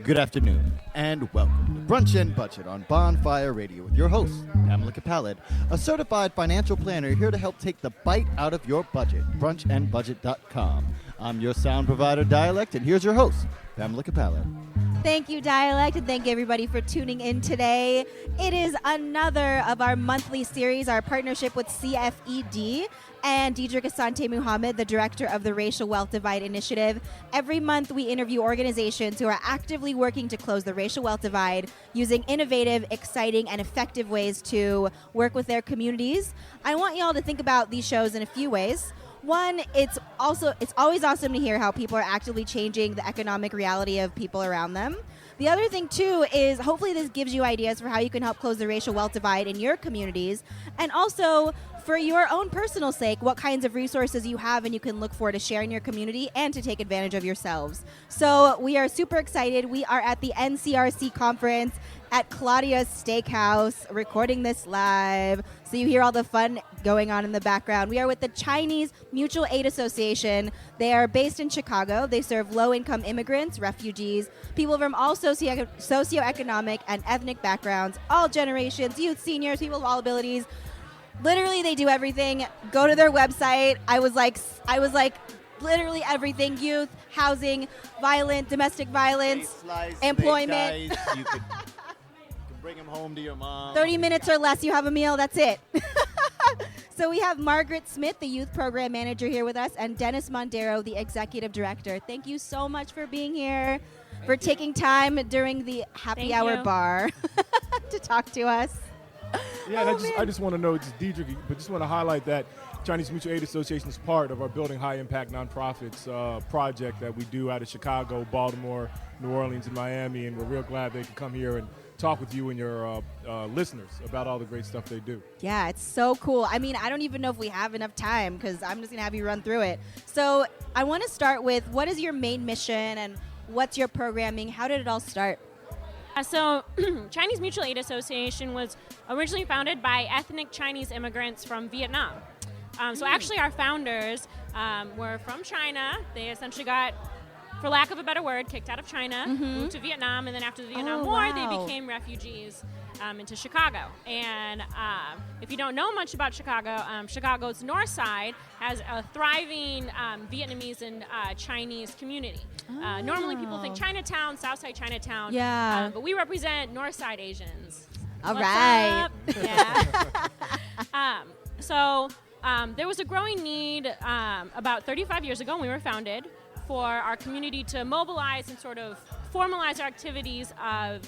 Good afternoon, and welcome to Brunch and Budget on Bonfire Radio with your host, Pamela Capalid, a certified financial planner here to help take the bite out of your budget, brunchandbudget.com. I'm your sound provider, Dialect, and here's your host, Pamela Capalid. Thank you, Dialect, and thank you, everybody, for tuning in today. It is another of our monthly series, our partnership with CFED and Deidre Asante Muhammad, the director of the Racial Wealth Divide Initiative. Every month, we interview organizations who are actively working to close the racial wealth divide using innovative, exciting, and effective ways to work with their communities. I want you all to think about these shows in a few ways. One, it's always awesome to hear how people are actively changing the economic reality of people around them. The other thing, too, is hopefully this gives you ideas for how you can help close the racial wealth divide in your communities. And also, for your own personal sake, what kinds of resources you have and you can look for to share in your community and to take advantage of yourselves. So we are super excited. We are at the NCRC conference at Claudia's Steakhouse, recording this live, so you hear all the fun going on in the background. We are with the Chinese Mutual Aid Association. They are based in Chicago. They serve low-income immigrants, refugees, people from all socioeconomic and ethnic backgrounds, all generations, youth, seniors, people of all abilities. Literally, they do everything. Go to their website. I was like, literally everything: youth, housing, domestic violence, employment. You can bring them home to your mom. 30 minutes or less, you have a meal. That's it. So we have Margaret Smith, the youth program manager, here with us, and Dennis Mondero, the executive director. Thank you so much for being here, for taking time during the happy hour bar to talk to us. Yeah, and I just want to know, just Deidre, but just want to highlight that Chinese Mutual Aid Association is part of our Building High Impact Nonprofits project that we do out of Chicago, Baltimore, New Orleans, and Miami, and we're real glad they can come here and talk with you and your listeners about all the great stuff they do. Yeah, it's so cool. I mean, I don't even know if we have enough time because I'm just going to have you run through it. So I want to start with, what is your main mission and what's your programming? How did it all start? So Chinese Mutual Aid Association was originally founded by ethnic Chinese immigrants from Vietnam. So actually our founders were from China. They essentially got, for lack of a better word, kicked out of China, moved to Vietnam, and then after the Vietnam War, they became refugees into Chicago. And if you don't know much about Chicago, Chicago's north side has a thriving Vietnamese and Chinese community. Normally people think Chinatown, Southside Chinatown, but we represent north side Asians. All right. Yeah. So there was a growing need about 35 years ago when we were founded for our community to mobilize and sort of formalize our activities of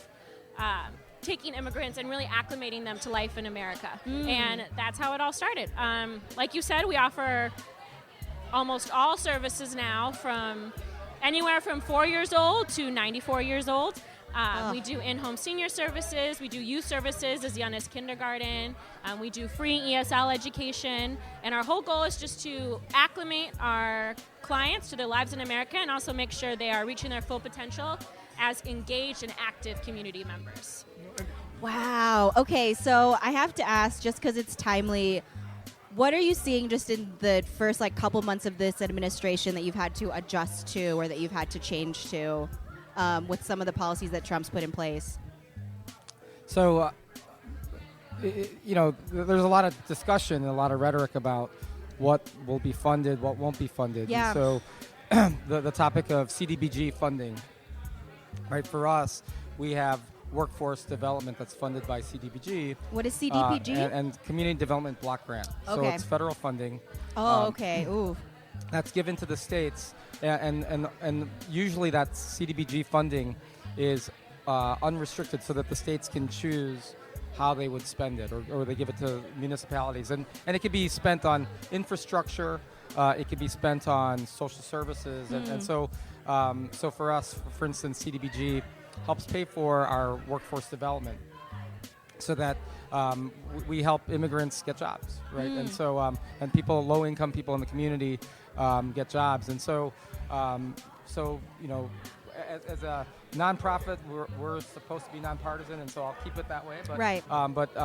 taking immigrants and really acclimating them to life in America. And that's how it all started. Like you said, we offer almost all services now, from anywhere from 4 years old to 94 years old. We do in-home senior services. We do youth services as young as kindergarten. We do free ESL education. And our whole goal is just to acclimate our clients to their lives in America and also make sure they are reaching their full potential as engaged and active community members. Wow. Okay, so I have to ask, just because it's timely, what are you seeing just in the first couple months of this administration that you've had to adjust to or that you've had to change to with some of the policies that Trump's put in place? So, there's a lot of discussion and a lot of rhetoric about what will be funded, what won't be funded. Yeah. And so the topic of CDBG funding, right, for us, we have workforce development that's funded by CDBG. What is CDBG? And Community Development Block Grant. Okay. So it's federal funding. Oh, okay. Ooh. That's given to the states, and usually that CDBG funding is unrestricted so that the states can choose how they would spend it, or they give it to municipalities. And it could be spent on infrastructure, it could be spent on social services, and so for us, for instance, CDBG helps pay for our workforce development so that we help immigrants get jobs, right? And so and low-income people in the community get jobs. And so as a nonprofit, we're supposed to be nonpartisan, and so I'll keep it that way. But, right. But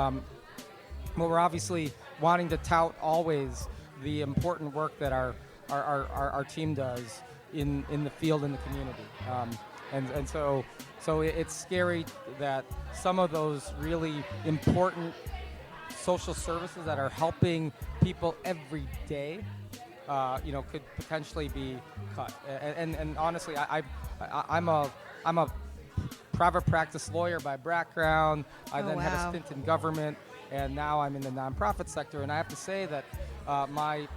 we're obviously wanting to tout always the important work that our team does in the field, in the community. and so it's scary that some of those really important social services that are helping people every day, could potentially be cut. And honestly, I'm a private practice lawyer by background. I then had a stint in government, and now I'm in the nonprofit sector. And I have to say that my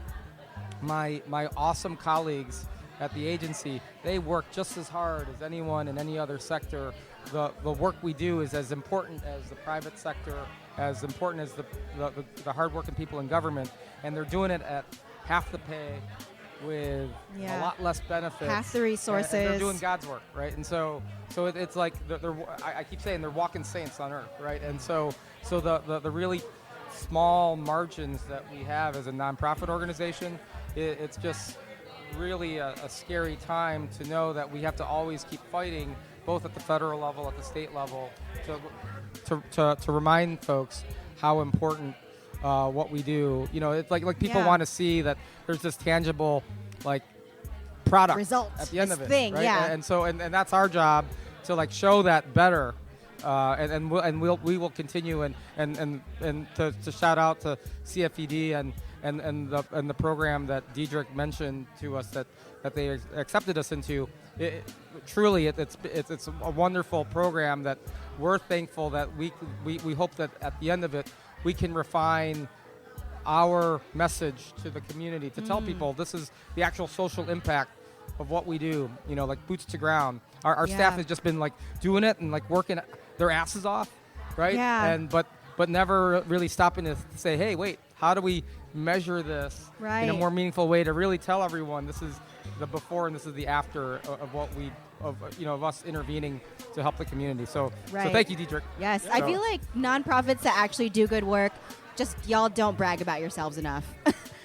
awesome colleagues at the agency, they work just as hard as anyone in any other sector. The work we do is as important as the private sector, as important as the hardworking people in government, and they're doing it at half the pay with a lot less benefits. Half the resources. And they're doing God's work, right? And so it's like I keep saying they're walking saints on earth, right? And so the really small margins that we have as a nonprofit organization, it's just really a scary time to know that we have to always keep fighting, both at the federal level, at the state level, to remind folks how important what we do. It's like people want to see that there's this tangible product results at the end of it, thing, right? yeah. And so that's our job to show that better. And we will continue and to shout out to CFED and the program that Diedrich mentioned to us that they accepted us into. Truly, it's a wonderful program that we're thankful that we hope that at the end of it we can refine our message to the community to tell people this is the actual social impact of what we do. Boots to ground. Our staff has just been doing it and working their asses off, right? Yeah. And but never really stopping to say, hey, wait, how do we measure this in a more meaningful way to really tell everyone this is the before and this is the after of what of us intervening to help the community. So thank you, Diedrich. Yes, I feel like nonprofits that actually do good work, just y'all don't brag about yourselves enough.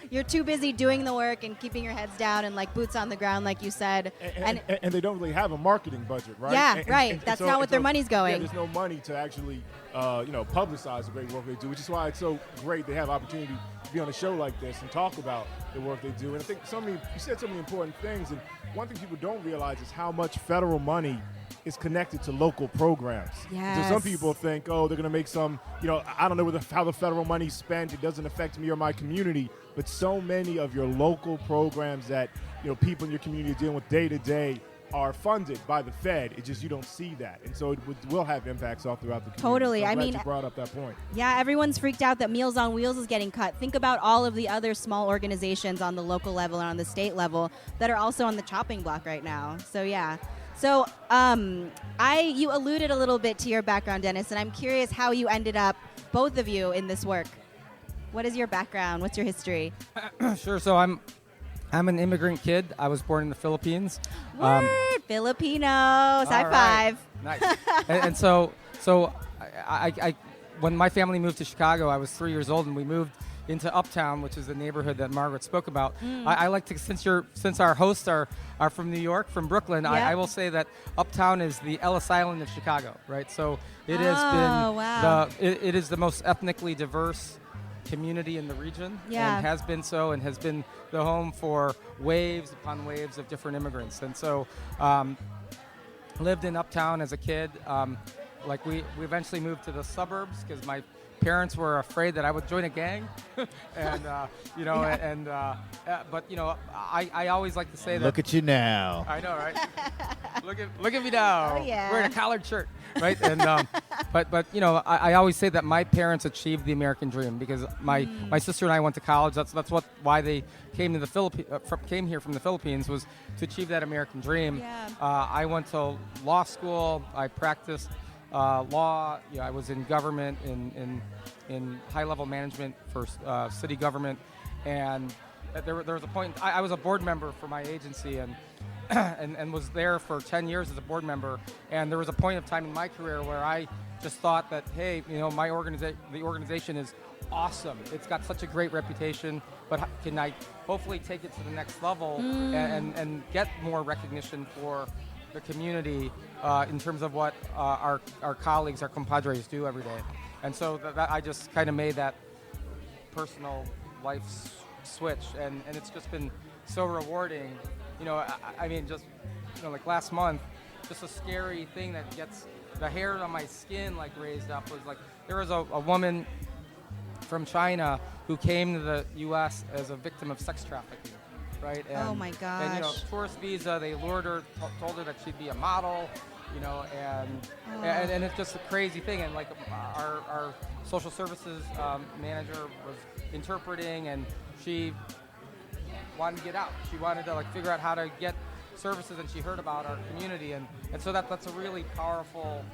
You're too busy doing the work and keeping your heads down and boots on the ground, like you said. And they don't really have a marketing budget, right? Yeah, right. That's not what their money's going. Yeah, there's no money to actually, publicize the great work they do, which is why it's so great they have opportunity to be on a show like this and talk about the work they do. And I think you said so many important things. And one thing people don't realize is how much federal money is connected to local programs. Yes. So some people think, they're going to make some, I don't know how the federal money's spent. It doesn't affect me or my community. But so many of your local programs that, people in your community are dealing with day to day are funded by the Fed. It's just you don't see that. And so it will have impacts all throughout the community. Totally. So I'm I glad mean, you brought up that point. Yeah, everyone's freaked out that Meals on Wheels is getting cut. Think about all of the other small organizations on the local level and on the state level that are also on the chopping block right now. So, yeah. So you alluded a little bit to your background, Dennis, and I'm curious how you ended up, both of you, in this work. What is your background? What's your history? Sure. So I'm an immigrant kid. I was born in the Philippines. Word! Filipinos. High five. Nice. and so I when my family moved to Chicago, I was 3 years old, and we moved into Uptown, which is the neighborhood that Margaret spoke about. I like to, since our hosts are from New York, from Brooklyn, I will say that Uptown is the Ellis Island of Chicago, right? So it has been it is the most ethnically diverse community in the region, and has been so, and has been the home for waves upon waves of different immigrants. And so lived in Uptown as a kid. We eventually moved to the suburbs because my parents were afraid that I would join a gang, and I always like to say that. Look at you now. I know, right? look at me now. Oh, yeah. Wearing a collared shirt, right? And I always say that my parents achieved the American dream because my sister and I went to college. That's why they came to the came here from the Philippines, was to achieve that American dream. Yeah. I went to law school. I practiced law. I was in government in high-level management for city government, and there was a point. I was a board member for my agency, and was there for 10 years as a board member. And there was a point of time in my career where I just thought that, hey, the organization is awesome. It's got such a great reputation, but can I hopefully take it to the next level and get more recognition for the community in terms of what our colleagues, our compadres do every day. And so that I just kind of made that personal life switch, and it's just been so rewarding. I mean, just like last month, just a scary thing that gets the hair on my skin like raised up. Was like there was a woman from China who came to the U.S. as a victim of sex trafficking, right? And, Oh my And you know, gosh. tourist visa, they lured her, told her that she'd be a model, you know, and it's just a crazy thing. And like our social services manager was interpreting, and she wanted to get out. She wanted to like figure out how to get services, and she heard about our community, and so that's a really powerful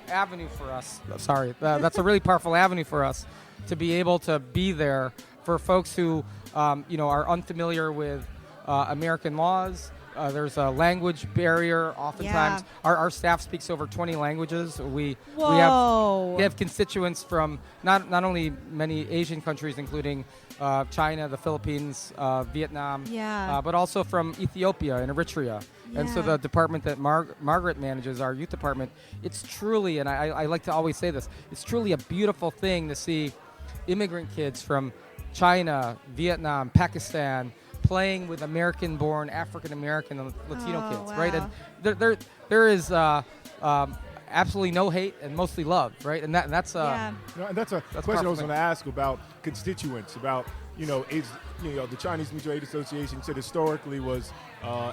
avenue for us. Sorry, that's a really powerful avenue for us to be able to be there for folks who you know, are unfamiliar with American laws. There's a language barrier. Oftentimes, our staff speaks over 20 languages. We have constituents from not only many Asian countries, including China, the Philippines, Vietnam, but also from Ethiopia and Eritrea. And so the department that Margaret manages, our youth department, it's truly, and I like to always say this, it's truly a beautiful thing to see immigrant kids from China, Vietnam, Pakistan, playing with American-born, African-American, and Latino kids, right? And there is absolutely no hate and mostly love, right? And that's and that's a question I was going to ask about constituents, about the Chinese Mutual Aid Association said historically was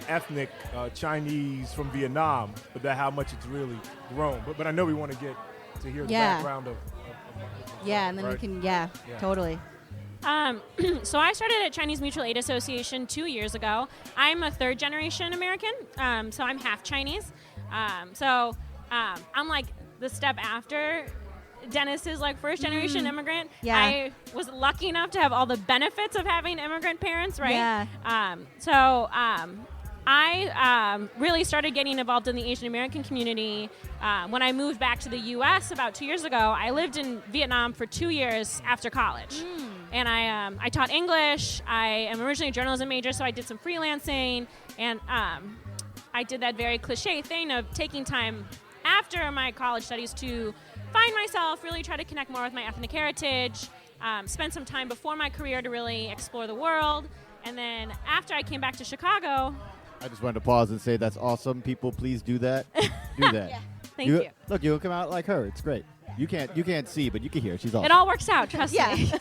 ethnic Chinese from Vietnam, but that how much it's really grown. But I know we want to get to hear the background of and then right? we can totally. So I started at Chinese Mutual Aid Association 2 years ago. I'm a third generation American, so I'm half Chinese. I'm like the step after Dennis's like first generation immigrant. I was lucky enough to have all the benefits of having immigrant parents, right? I really started getting involved in the Asian American community when I moved back to the U.S. about 2 years ago. I lived in Vietnam for 2 years after college. And I taught English. I am originally a journalism major, so I did some freelancing. And I did that very cliche thing of taking time after my college studies to find myself, really try to connect more with my ethnic heritage, spend some time before my career to really explore the world. And then after I came back to Chicago... I just wanted to pause and say that's awesome. People, please do that. Do that. Thank you. Look, you'll come out like her. It's great. You can't see, but you can hear. She's awesome. It all works out, trust me.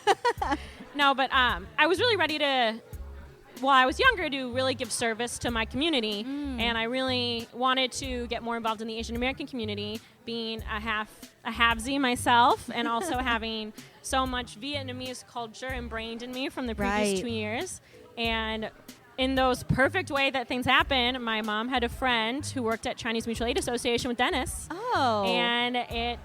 No, but I was really ready to, while I was younger, to really give service to my community. And I really wanted to get more involved in the Asian American community, being a halvesy myself, and also having so much Vietnamese culture ingrained in me from the previous 2 years. And in those perfect way that things happen, my mom had a friend who worked at Chinese Mutual Aid Association with Dennis. And it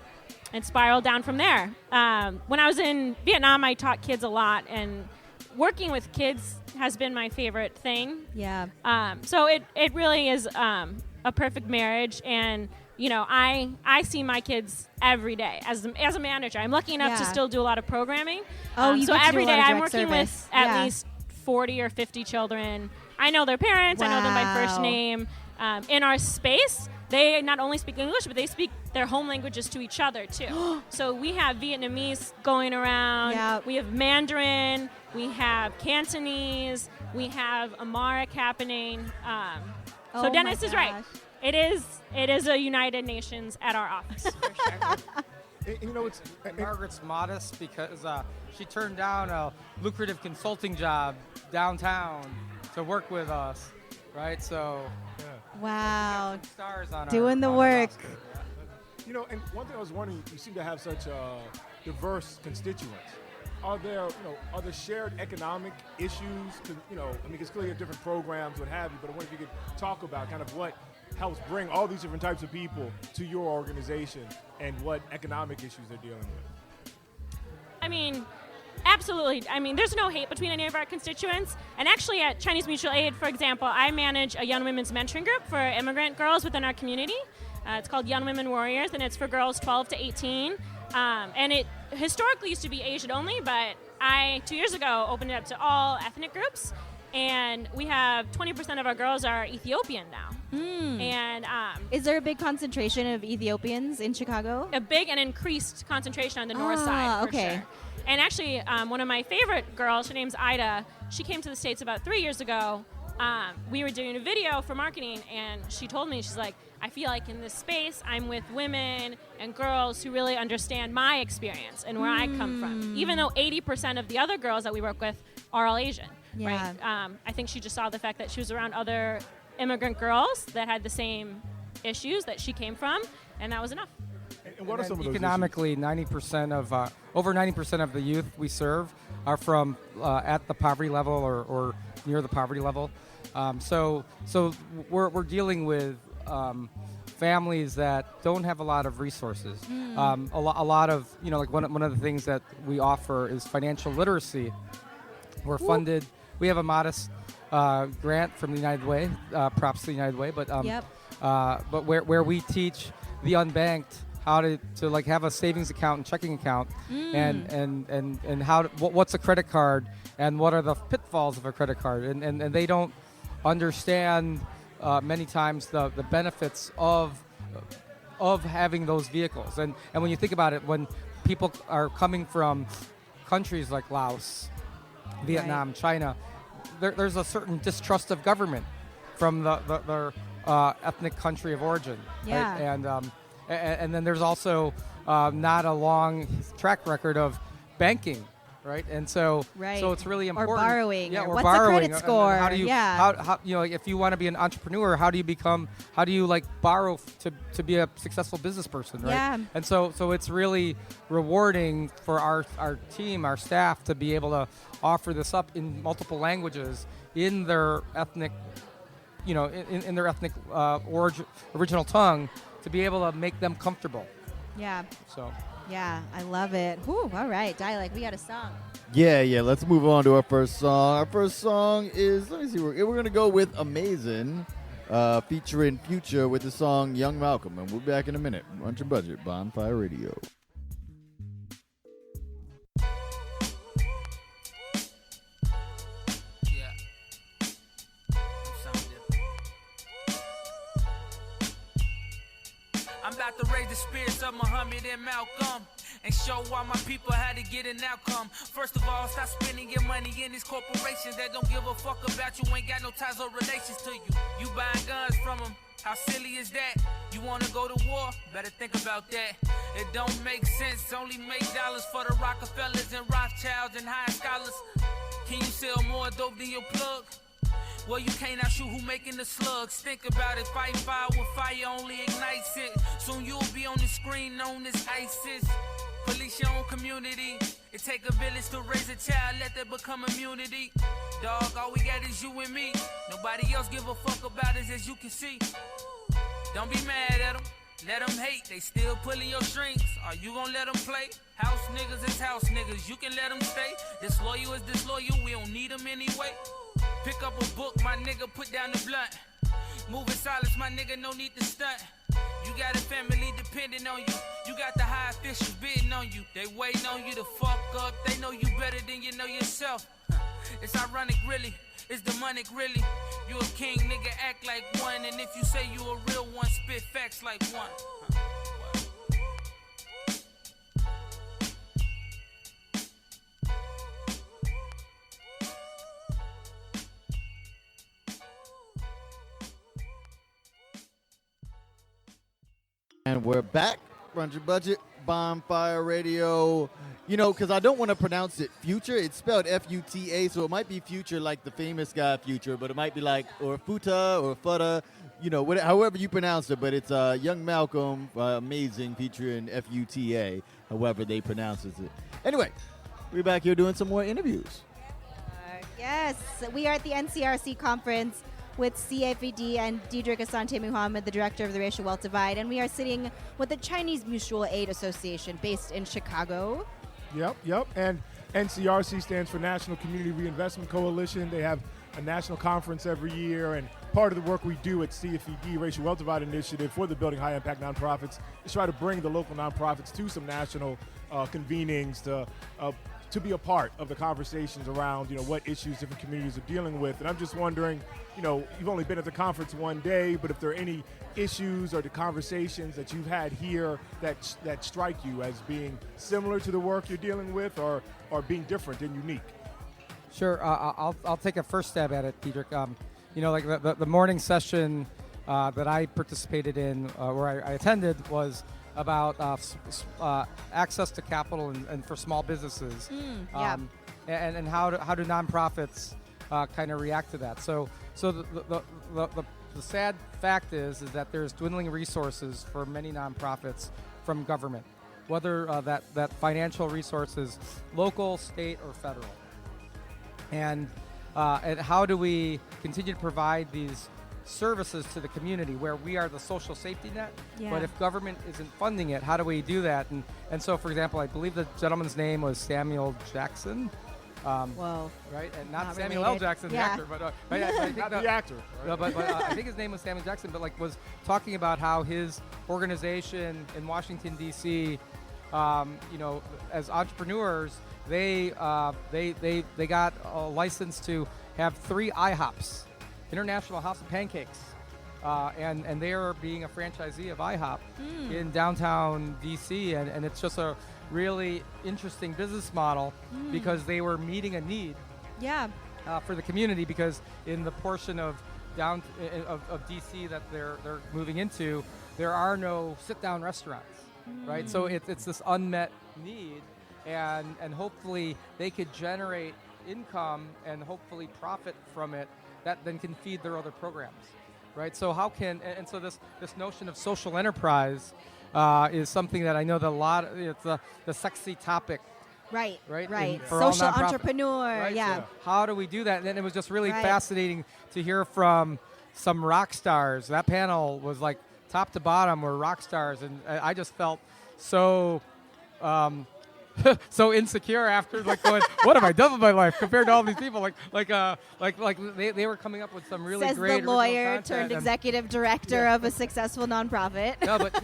spiraled down from there. When I was in Vietnam, I taught kids a lot, and working with kids has been my favorite thing. So it really is a perfect marriage, and I see my kids every day as a manager. I'm lucky enough to still do a lot of programming. So every day I'm working with at least 40 or 50 children. I know their parents. I know them by first name. In our space, they not only speak English, but they speak their home languages to each other, too. So we have Vietnamese going around. We have Mandarin. We have Cantonese. We have Amharic happening. So Dennis is right. It is a United Nations at our office, for sure. And Margaret's modest because she turned down a lucrative consulting job downtown to work with us, right? So, wow, stars on doing the work. And one thing I was wondering, you seem to have such diverse constituents. Are there shared economic issues? Because clearly you have different programs, what have you. But I wonder if you could talk about kind of what helps bring all these different types of people to your organization and what economic issues they're dealing with. I mean, absolutely. I mean, there's no hate between any of our constituents. And actually at Chinese Mutual Aid, for example, I manage a young women's mentoring group for immigrant girls within our community. It's called Young Women Warriors, and it's for girls 12 to 18. And it historically used to be Asian only, but I, 2 years ago, opened it up to all ethnic groups. And we have 20% of our girls are Ethiopian now. And is there a big concentration of Ethiopians in Chicago? A big and increased concentration on the north side, for sure. And actually, one of my favorite girls, her name's Ida, she came to the States about 3 years ago. we were doing a video for marketing, and she told me, she's like, I feel like in this space, I'm with women and girls who really understand my experience and where I come from, even though 80% of the other girls that we work with are all Asian. Yeah. Right? I think she just saw the fact that she was around other immigrant girls that had the same issues that she came from, and that was enough. And what are some of those economically, 90% of over 90% of the youth we serve are from at the poverty level or near the poverty level. So we're dealing with families that don't have a lot of resources. A lot of, like one of the things that we offer is financial literacy. We're funded. We have a modest grant from the United Way. Props to the United Way, but where we teach the unbanked how to like have a savings account and checking account, and what's a credit card and what are the pitfalls of a credit card, and they don't understand many times the benefits of having those vehicles. And when you think about it, when people are coming from countries like Laos, Vietnam, China, there's a certain distrust of government from their ethnic country of origin. Yeah. Right? And then there's also not a long track record of banking, right? And so it's really important. Or borrowing. Yeah, or what's borrowing. a credit score? How do you, how if you want to be an entrepreneur, how do you like borrow to be a successful business person, right? Yeah. And so it's really rewarding for our team, our staff, to be able to offer this up in multiple languages in their ethnic, in their ethnic original tongue, to be able to make them comfortable. Yeah. So. Yeah, I love it. Whew, all right, Dialect, we got a song. Yeah. Let's move on to our first song. Our first song is, let me see, we're going to go with Amazing, featuring Future with the song Young Malcolm. And we'll be back in a minute. Brunch and Budget, Bonfire Radio. I'm about to raise the spirits of Muhammad and Malcolm and show why my people had to get an outcome. First of all, stop spending your money in these corporations that don't give a fuck about you, ain't got no ties or relations to you. You buying guns from them, how silly is that? You wanna go to war? Better think about that. It don't make sense, only make dollars for the Rockefellers and Rothschilds and high scholars. Can you sell more dope than your plug? Well, you can't outshoot who making the slugs. Think about it, fight fire with fire only ignites it. Soon you'll be on the screen known as ISIS. Police your own community. It take a village to raise a child, let that become immunity. Dog, all we got is you and me. Nobody else give a fuck about us, as you can see. Don't be mad at them, let them hate. They still pulling your strings. Are you gonna let them play? House niggas is house niggas, you can let them stay. Disloyal is disloyal, we don't need them anyway. Pick up a book, my nigga, put down the blunt. Move in silence, my nigga, no need to stunt. You got a family depending on you. You got the high officials bidding on you. They waiting on you to fuck up. They know you better than you know yourself. It's ironic, really. It's demonic, really. You a king, nigga, act like one. And if you say you a real one, spit facts like one. And we're back. Brunch and Budget, Bonfire Radio. Because I don't want to pronounce it Future. It's spelled F-U-T-A, so it might be Future like the famous guy Future, but it might be like, or Futa, or Futta, however you pronounce it. But it's Young Malcolm, Amazing, featuring F-U-T-A, however they pronounces it. Anyway, we're back here doing some more interviews. Yes, we are at the NCRC conference with CFED and Diedrich Asante Muhammad, the director of the Racial Wealth Divide, and we are sitting with the Chinese Mutual Aid Association based in Chicago. Yep. And NCRC stands for National Community Reinvestment Coalition. They have a national conference every year, and part of the work we do at CFED, Racial Wealth Divide Initiative, for the Building High Impact Nonprofits, is try to bring the local nonprofits to some national convenings to be a part of the conversations around, what issues different communities are dealing with. And I'm just wondering, you've only been at the conference one day, but if there are any issues or the conversations that you've had here that strike you as being similar to the work you're dealing with, or being different and unique. Sure, I'll take a first stab at it, Diedrich. like the morning session that I participated in, where I attended, was about access to capital and for small businesses, and how do nonprofits kind of react to that. So the sad fact is that there's dwindling resources for many nonprofits from government, whether that financial resources, local, state, or federal. And how do we continue to provide these services to the community where we are the social safety net? But if government isn't funding it, how do we do that? And so, for example, I believe the gentleman's name was Samuel Jackson. Right, and not Samuel L. Jackson, the actor, but I think not the actor. Right? But I think his name was Samuel Jackson. But was talking about how his organization in Washington D.C., as entrepreneurs, they got a license to have 3 IHOPs, International House of Pancakes, and they are being a franchisee of IHOP in downtown D.C. and it's just a really interesting business model because they were meeting a need for the community, because in the portion of DC that they're moving into, there are no sit-down restaurants, right? So it's this unmet need, and hopefully they could generate income and hopefully profit from it that then can feed their other programs, right? So so this notion of social enterprise is something that I know that it's the sexy topic. Right. Social entrepreneur, right? How do we do that? And then it was just really fascinating to hear from some rock stars. That panel was like top to bottom were rock stars, and I just felt so so insecure after, like, going, what have I done with my life compared to all these people? Like they were coming up with some really Says great the lawyer content turned executive director of a successful nonprofit. No, but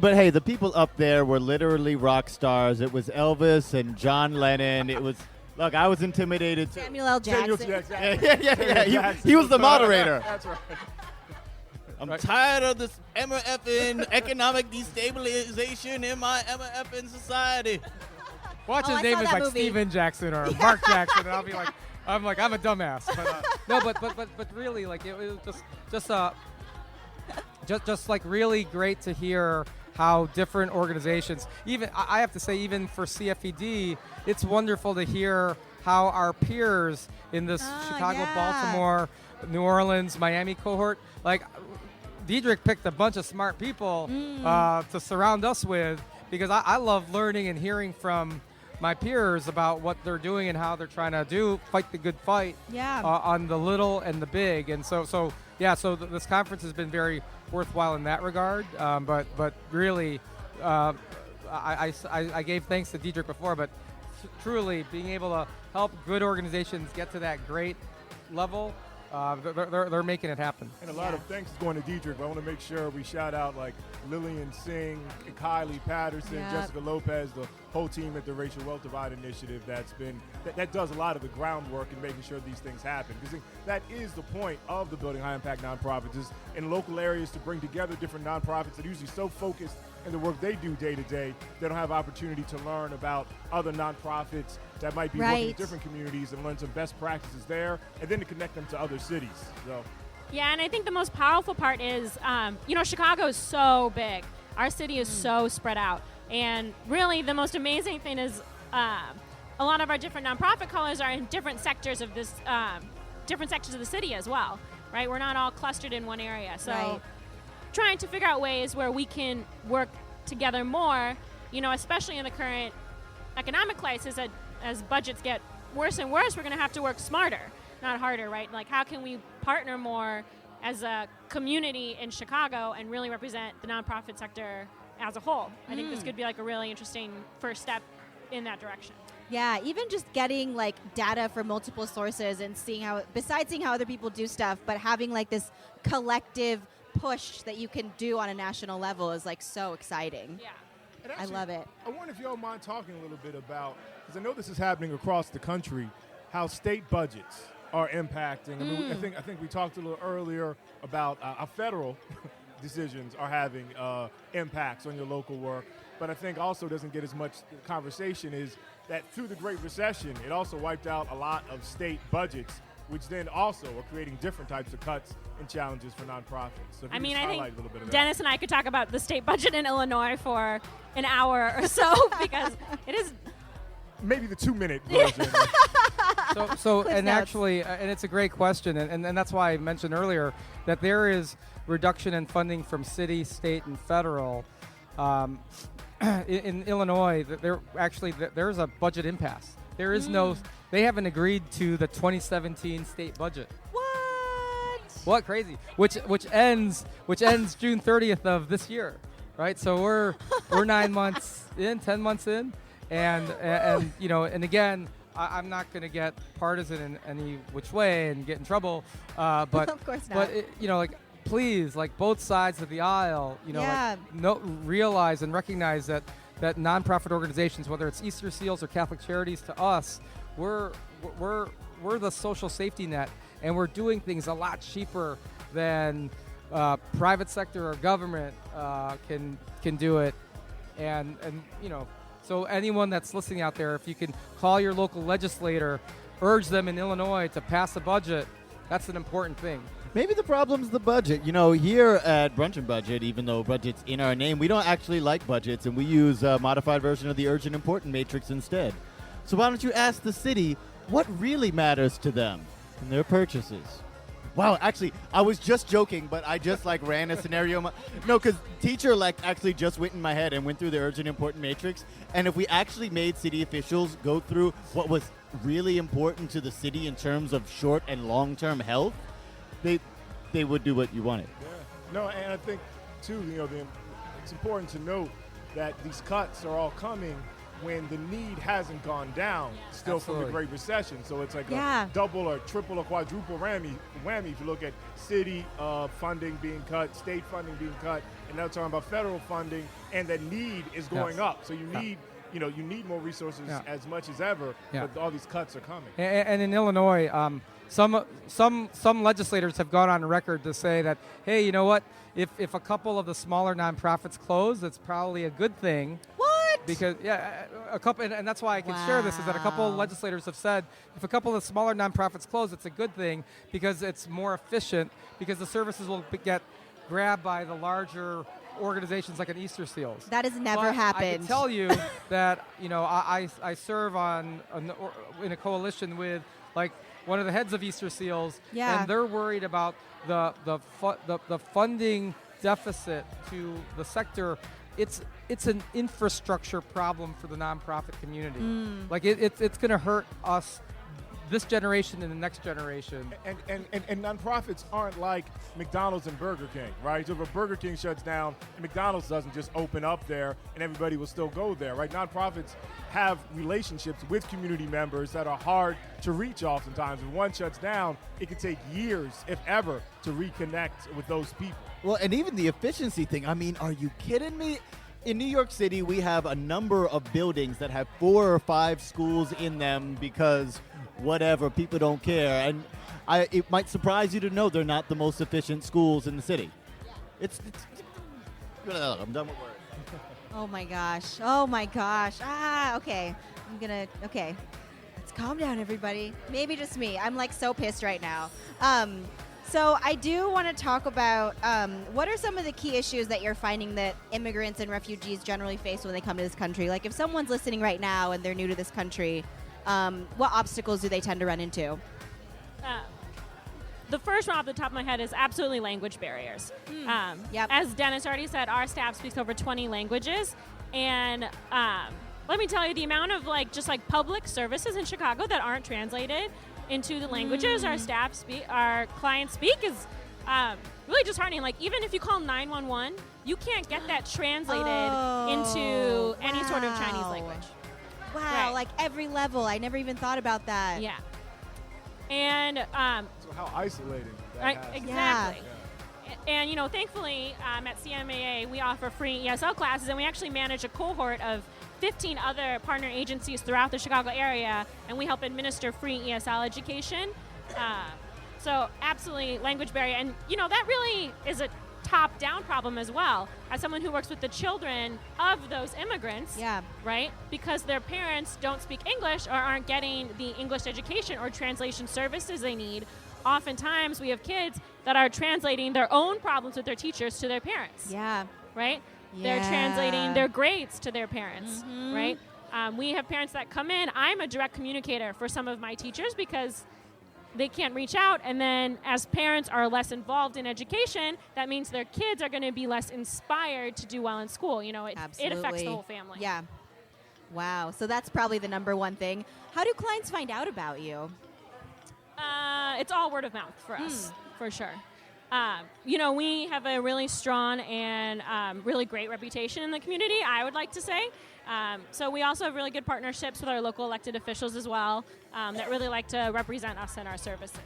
but hey, the people up there were literally rock stars. It was Elvis and John Lennon. It was. Look, I was intimidated too. Samuel L. Jackson. Yeah. He was the moderator. That's right. I'm tired of this MFN economic destabilization in my MFN society. Watch his name is like movie. Steven Jackson or Mark Jackson, and I'll be like, I'm a dumbass. But but really, like, it was just like really great to hear how different organizations, even I have to say, even for CFED, it's wonderful to hear how our peers in this Chicago, Baltimore, New Orleans, Miami cohort, like, Diedrich picked a bunch of smart people to surround us with, because I love learning and hearing from my peers about what they're doing and how they're trying to fight the good fight on the little and the big. And so this conference has been very worthwhile in that regard. But really, I gave thanks to Diedrich before, but truly being able to help good organizations get to that great level, they're making it happen. And a lot of thanks is going to Diedrich, but I want to make sure we shout out like Lillian Singh, Kylie Patterson, Jessica Lopez, the whole team at the Racial Wealth Divide Initiative that does a lot of the groundwork in making sure these things happen. Because that is the point of the Building High Impact Nonprofits, is in local areas to bring together different nonprofits that are usually so focused in the work they do day to day, they don't have opportunity to learn about other nonprofits that might be working in different communities and learn some best practices there, and then to connect them to other cities. So. Yeah, and I think the most powerful part is, Chicago is so big. Our city is so spread out. And really the most amazing thing is a lot of our different nonprofit colors are in different sectors of this, different sectors of the city as well, right? We're not all clustered in one area. So trying to figure out ways where we can work together more, especially in the current economic crisis, as budgets get worse and worse, we're going to have to work smarter, not harder, right? Like, how can we partner more as a community in Chicago and really represent the nonprofit sector as a whole? I think this could be like a really interesting first step in that direction. Yeah, even just getting like data from multiple sources and seeing how other people do stuff, but having like this collective push that you can do on a national level is like so exciting. Yeah. Actually, I love it. I wonder if y'all mind talking a little bit about, because I know this is happening across the country, how state budgets are impacting. I mean, I think we talked a little earlier about how federal decisions are having impacts on your local work, but I think also doesn't get as much conversation is that through the Great Recession, it also wiped out a lot of state budgets which then also are creating different types of cuts and challenges for nonprofits. So if you I mean, just I highlight a little bit think of Dennis and I could talk about the state budget in Illinois for an hour or so because it is. maybe the 2-minute version. So Cliff and notes. actually, and it's a great question, and that's why I mentioned earlier that there is reduction in funding from city, state, and federal. In Illinois, there's a budget impasse. There is no. They haven't agreed to the 2017 state budget. What crazy? Which ends June 30th of this year, right? So we're 9 months in, 10 months in, and you know, and again, I'm not going to get partisan in any which way and get in trouble, but Of course not. But you know, like please, like both sides of the aisle, you know, Yeah. like realize and recognize that nonprofit organizations, whether it's Easter Seals or Catholic Charities, to us, we're the social safety net, and we're doing things a lot cheaper than private sector or government can do it, and you know, so anyone that's listening out there, if you can call your local legislator, urge them in Illinois to pass a budget, that's an important thing. Maybe the problem's the budget. You know, here at Brunch and Budget, even though budget's in our name, we don't actually like budgets, and we use a modified version of the urgent important matrix instead. So why don't you ask the city what really matters to them in their purchases? Wow, actually, I was just joking, but I just ran a scenario. No, because teacher actually just went in my head and went through the urgent important matrix. And if we actually made city officials go through what was really important to the city in terms of short and long-term health, they would do what you wanted. Yeah. No, and I think too, you know, it's important to note that these cuts are all coming when the need hasn't gone down still from the Absolutely. Great Recession. So it's like Yeah. a double or triple or quadruple whammy if you look at city funding being cut, state funding being cut, and now talking about federal funding, and the need is going Yes. up. So you need you need more resources as much as ever, Yeah. but all these cuts are coming. And in Illinois, some legislators have gone on record to say that, hey, you know what? If a couple of the smaller nonprofits close, it's probably a good thing. What? Because a couple, and that's why I can share this, is that a couple of Wow. legislators have said if a couple of smaller nonprofits close, it's a good thing because it's more efficient, because the services will get grabbed by the larger organizations like an Easter Seals. That has never But I happened. can tell you that I serve in a coalition with one of the heads of Easter Seals, Yeah. and they're worried about the funding deficit to the sector. It's an infrastructure problem for the nonprofit community. It's going to hurt us this generation and the next generation. And nonprofits aren't like McDonald's and Burger King, right? So if a Burger King shuts down, McDonald's doesn't just open up there and everybody will still go there, right? Nonprofits have relationships with community members that are hard to reach oftentimes. If one shuts down, it can take years, if ever, to reconnect with those people. Well, and even the efficiency thing. I mean, are you kidding me? In New York City, we have a number of buildings that have 4 or 5 schools in them because whatever, people don't care. And it might surprise you to know they're not the most efficient schools in the city. I'm done with words. Oh my gosh. Oh my gosh. Okay. Okay. Let's calm down, everybody. Maybe just me. I'm so pissed right now. So I do want to talk about what are some of the key issues that you're finding that immigrants and refugees generally face when they come to this country? Like if someone's listening right now and they're new to this country, what obstacles do they tend to run into? The first one off the top of my head is absolutely language barriers. Yep. As Dennis already said, our staff speaks over 20 languages, and let me tell you, the amount of public services in Chicago that aren't translated into the languages our clients speak is really disheartening. Even if you call 911, you can't get that translated into any sort of Chinese language. Wow, Right. every level. I never even thought about that. Yeah. And So how isolating that right, has to be. exactly. And thankfully at CMAA we offer free ESL classes, and we actually manage a cohort of 15 other partner agencies throughout the Chicago area, and we help administer free ESL education. So absolutely language barrier, and that really is a top-down problem as well. As someone who works with the children of those immigrants, right? Because their parents don't speak English or aren't getting the English education or translation services they need, oftentimes we have kids that are translating their own problems with their teachers to their parents. Yeah. Right? They're translating their grades to their parents, right? We have parents that come in. I'm a direct communicator for some of my teachers because they can't reach out, and then as parents are less involved in education, that means their kids are going to be less inspired to do well in school. You know, it affects the whole family. Yeah. Wow. So that's probably the number one thing. How do clients find out about you? It's all word of mouth for us, for sure. You know, we have a really strong and really great reputation in the community, I would like to say. So we also have really good partnerships with our local elected officials as well that really like to represent us in our services.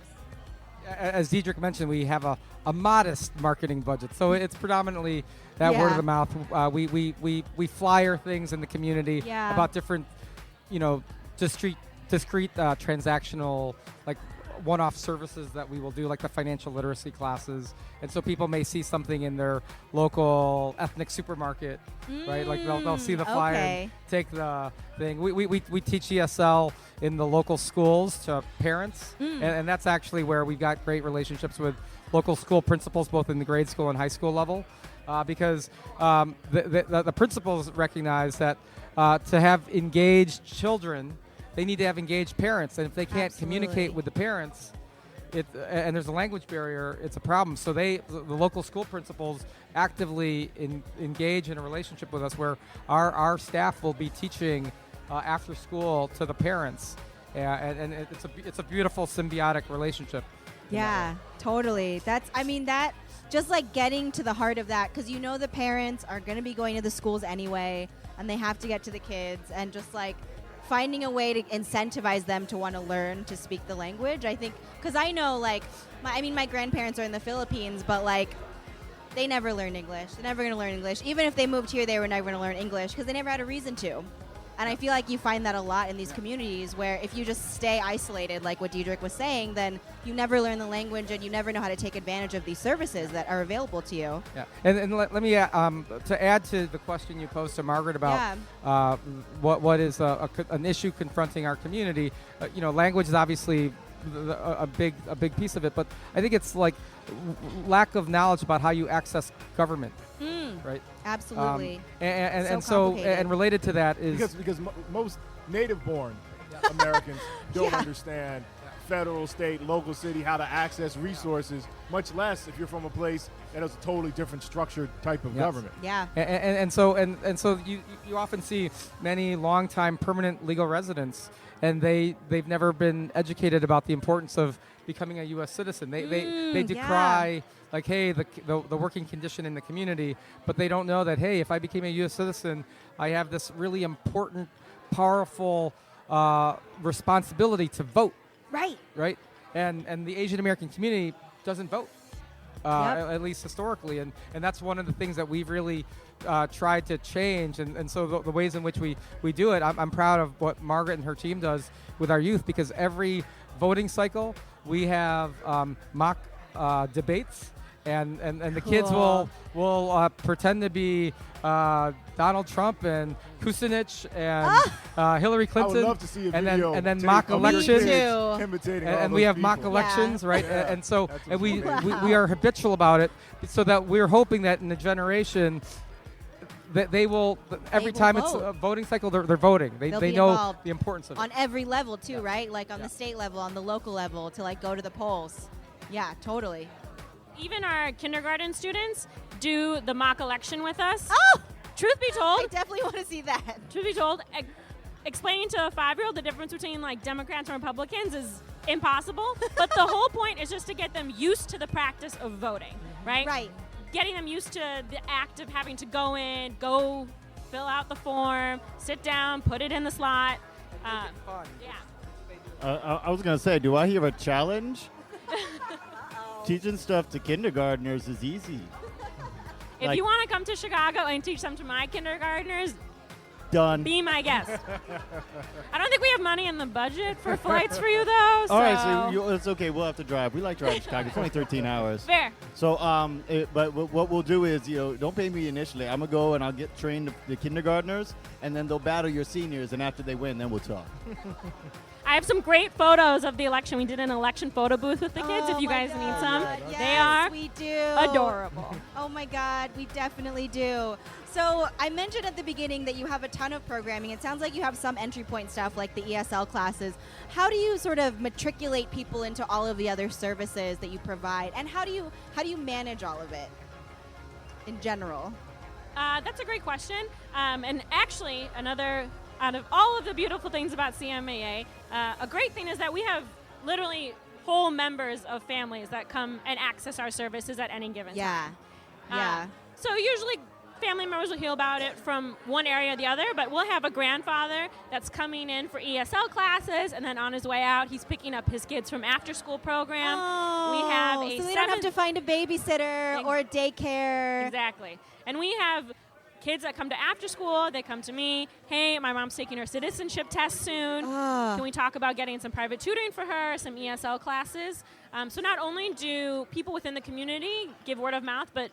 As Diedrich mentioned, we have a modest marketing budget, so it's predominantly that word of the mouth. We flyer things in the community about different, you know, discrete transactional, like one-off services that we will do, like the financial literacy classes. And so people may see something in their local ethnic supermarket, right? Like they'll see the flyer and take the thing. We teach ESL in the local schools to parents, and that's actually where we've got great relationships with local school principals, both in the grade school and high school level, because the principals recognize that to have engaged children, they need to have engaged parents, and if they can't communicate with the parents, and there's a language barrier, it's a problem. So the local school principals actively engage in a relationship with us where our staff will be teaching after school to the parents, and it's a beautiful symbiotic relationship. Yeah, totally. That just like getting to the heart of that, because you know the parents are going to be going to the schools anyway, and they have to get to the kids, and just like finding a way to incentivize them to want to learn to speak the language. I think, because I know, like, my grandparents are in the Philippines, but like, they never learned English. They're never going to learn English. Even if they moved here, they were never going to learn English because they never had a reason to. And I feel like you find that a lot in these communities where if you just stay isolated, like what Diedrich was saying, then you never learn the language and you never know how to take advantage of these services that are available to you. Yeah, and let me to add to the question you posed to Margaret about what is an issue confronting our community. You know, language is obviously a big piece of it, but I think it's like lack of knowledge about how you access government. Right. Absolutely. And related to that is because most native-born Americans don't understand federal, state, local, city, how to access resources, much less if you're from a place that has a totally different structured type of government. Yeah. And so you often see many longtime permanent legal residents, and they've never been educated about the importance of becoming a U.S. citizen. They decry like, hey, the working condition in the community, but they don't know that, hey, if I became a U.S. citizen, I have this really important, powerful responsibility to vote. Right. And the Asian American community doesn't vote, at least historically, and that's one of the things that we've really tried to change. And so the ways in which we do it, I'm proud of what Margaret and her team does with our youth, because every voting cycle we have mock debates. And the kids will pretend to be Donald Trump and Kucinich and Hillary Clinton. I would love to see a video and then mock elections. Imitating and we have mock elections, right? And so we are habitual about it, so that we're hoping that in the generation that they will every time it's a voting cycle, they're voting. They know the importance of it on every level too, right? Like on the state level, on the local level, to like go to the polls. Yeah, totally. Even our kindergarten students do the mock election with us. Oh! Truth be told, I definitely want to see that. Truth be told, explaining to a 5-year-old the difference between like Democrats and Republicans is impossible. But the whole point is just to get them used to the practice of voting, right? Right. Getting them used to the act of having to go fill out the form, sit down, put it in the slot. Fun. Yeah. I was going to say, do I hear a challenge? Teaching stuff to kindergartners is easy. If you want to come to Chicago and teach them to my kindergartners, Done. Be my guest. I don't think we have money in the budget for flights for you, though. All right, so it's okay. We'll have to drive. We like driving to Chicago. It's only 13 hours. Fair. So, but what we'll do is, don't pay me initially. I'm gonna go and I'll get trained the kindergartners, and then they'll battle your seniors. And after they win, then we'll talk. I have some great photos of the election. We did an election photo booth with the kids. If you guys need some, Yes, they are we do. adorable. Oh my God, we definitely do. So I mentioned at the beginning that you have a ton of programming. It sounds like you have some entry point stuff like the ESL classes. How do you sort of matriculate people into all of the other services that you provide, and how do you manage all of it in general? That's a great question. And actually, out of all of the beautiful things about CMAA, a great thing is that we have literally whole members of families that come and access our services at any given time. Yeah. So usually family members will hear about it from one area or the other, but we'll have a grandfather that's coming in for ESL classes, and then on his way out, he's picking up his kids from after-school program. We have so they don't have to find a babysitter or a daycare. Exactly. And we have kids that come to after school, they come to me, hey, my mom's taking her citizenship test soon. Can we talk about getting some private tutoring for her, some ESL classes? So not only do people within the community give word of mouth, but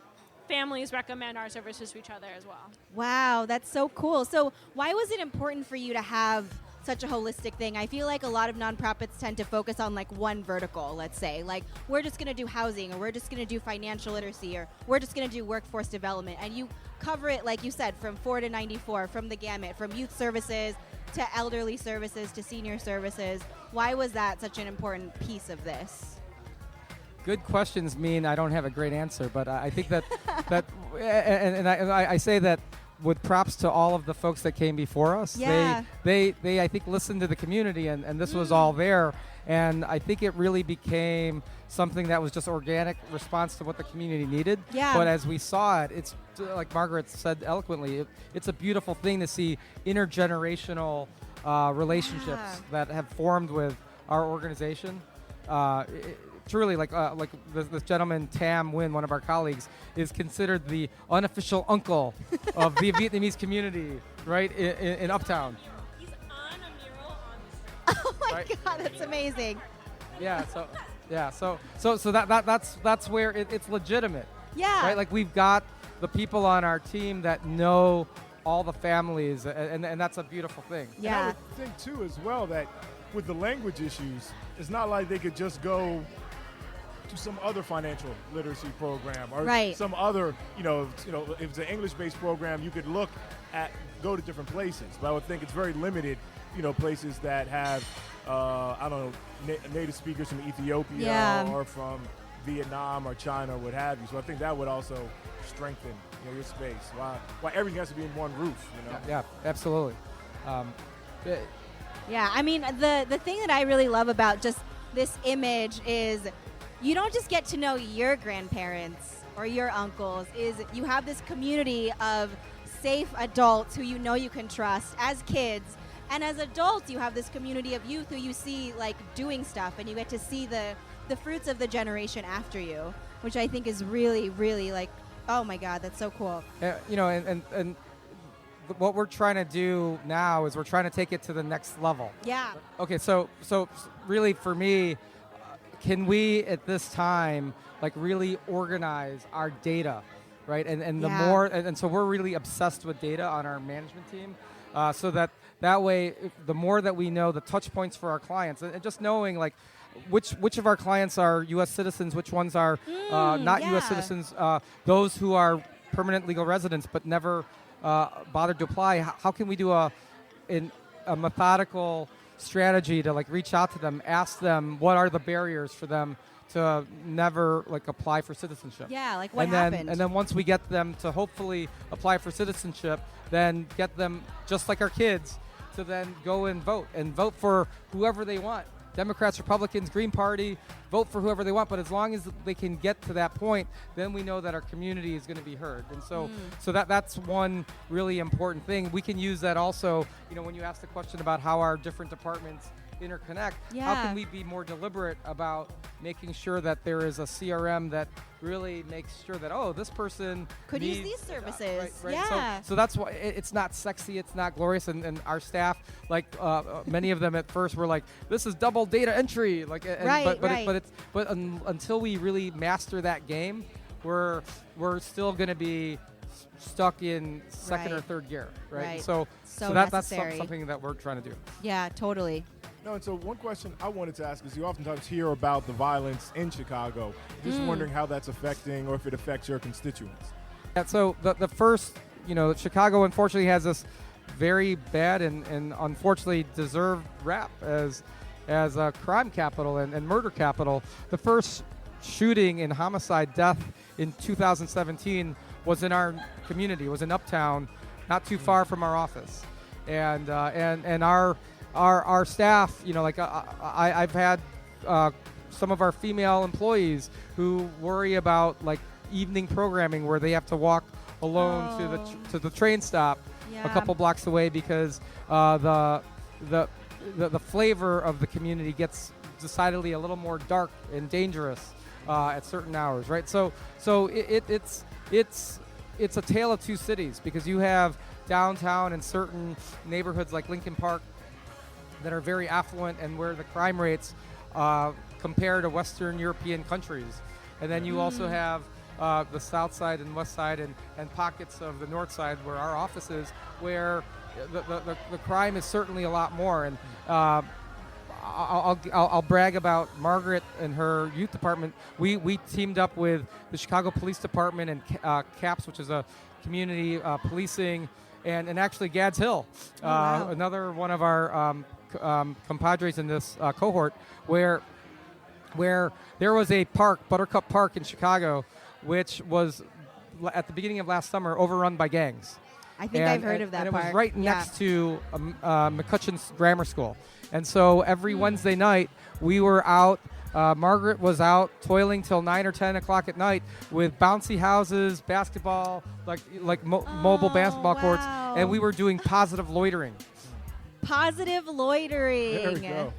families recommend our services to each other as well. Wow, that's so cool. So why was it important for you to have such a holistic thing? I feel like a lot of nonprofits tend to focus on like one vertical, let's say. Like, we're just going to do housing, or we're just going to do financial literacy, or we're just going to do workforce development. And you cover it, like you said, from 4 to 94, from the gamut, from youth services to elderly services to senior services. Why was that such an important piece of this? Good questions mean I don't have a great answer, but I think that I say that with props to all of the folks that came before us. Yeah. They I think listened to the community, and this was all there, and I think it really became something that was just organic response to what the community needed. Yeah. But as we saw it, it's like Margaret said eloquently, it's a beautiful thing to see intergenerational relationships that have formed with our organization. Truly, like this gentleman Tam Nguyen, one of our colleagues, is considered the unofficial uncle of the Vietnamese community, right, in Uptown. He's on a mural on the street. Oh my Right. God, that's amazing. So that's where it's legitimate. Yeah. Right, like we've got the people on our team that know all the families, and that's a beautiful thing. Yeah. And I would think too as well that with the language issues, it's not like they could just go to some other financial literacy program or some other, if it's an English-based program, you could go to different places. But I would think it's very limited, places that have, native speakers from Ethiopia or from Vietnam or China or what have you. So I think that would also strengthen your space. Why everything has to be in one roof, Yeah, absolutely. Yeah, I mean, the thing that I really love about just this image is you don't just get to know your grandparents or your uncles, is you have this community of safe adults who you can trust as kids. And as adults, you have this community of youth who you see like doing stuff, and you get to see the fruits of the generation after you, which I think is really, really like, oh my God, that's so cool. And what we're trying to do now is we're trying to take it to the next level. Yeah. Okay, so really for me, can we at this time like really organize our data, right? And the more, and so we're really obsessed with data on our management team, so that way, the more that we know the touch points for our clients, and just knowing like which of our clients are U.S. citizens, which ones are not U.S. citizens, those who are permanent legal residents but never bothered to apply. How can we do a methodical strategy to like reach out to them, ask them what are the barriers for them to never like apply for citizenship? Yeah, like what happened? And then once we get them to hopefully apply for citizenship, then get them just like our kids to then go and vote for whoever they want. Democrats, Republicans, Green Party, vote for whoever they want. But as long as they can get to that point, then we know that our community is going to be heard. And so that's one really important thing. We can use that also, when you ask the question about how our different departments interconnect, how Yeah. can we be more deliberate about making sure that there is a CRM that really makes sure that, oh, this person Could use needs- these services. right. Yeah. So that's why it's not sexy, it's not glorious, and our staff, like many of them at first were like, this is double data entry, like, and, Right, but until we really master that game, we're still going to be stuck in second or Right. third gear, right? Right. So Necessary. that's something that we're trying to do. Yeah, totally. No, and so one question I wanted to ask is you oftentimes hear about the violence in Chicago. Just wondering how that's affecting or if it affects your constituents. Yeah, so the first, Chicago unfortunately has this very bad and unfortunately deserved rap as a crime capital and murder capital. The first shooting and homicide death in 2017 was in our community, was in Uptown, not too far from our office, and our staff, I've had some of our female employees who worry about like evening programming where they have to walk alone to the train stop Yeah. a couple blocks away because the flavor of the community gets decidedly a little more dark and dangerous at certain hours, right? So it's a tale of two cities because you have downtown and certain neighborhoods like Lincoln Park that are very affluent and where the crime rates compare to Western European countries. And then you also have the south side and west side and pockets of the north side where our office is, where the crime is certainly a lot more. And I'll brag about Margaret and her youth department. We teamed up with the Chicago Police Department and CAPS, which is a community policing, and actually Gads Hill, wow. another one of our compadres in this cohort, where there was a park, Buttercup Park in Chicago, which was at the beginning of last summer overrun by gangs. I think I've heard of that and park. it was right next to McCutcheon's Grammar School. And so every Wednesday night, we were out. Margaret was out toiling till 9 or 10 o'clock at night with bouncy houses, basketball, mobile basketball courts, wow. and we were doing positive loitering. Positive loitering. There we go.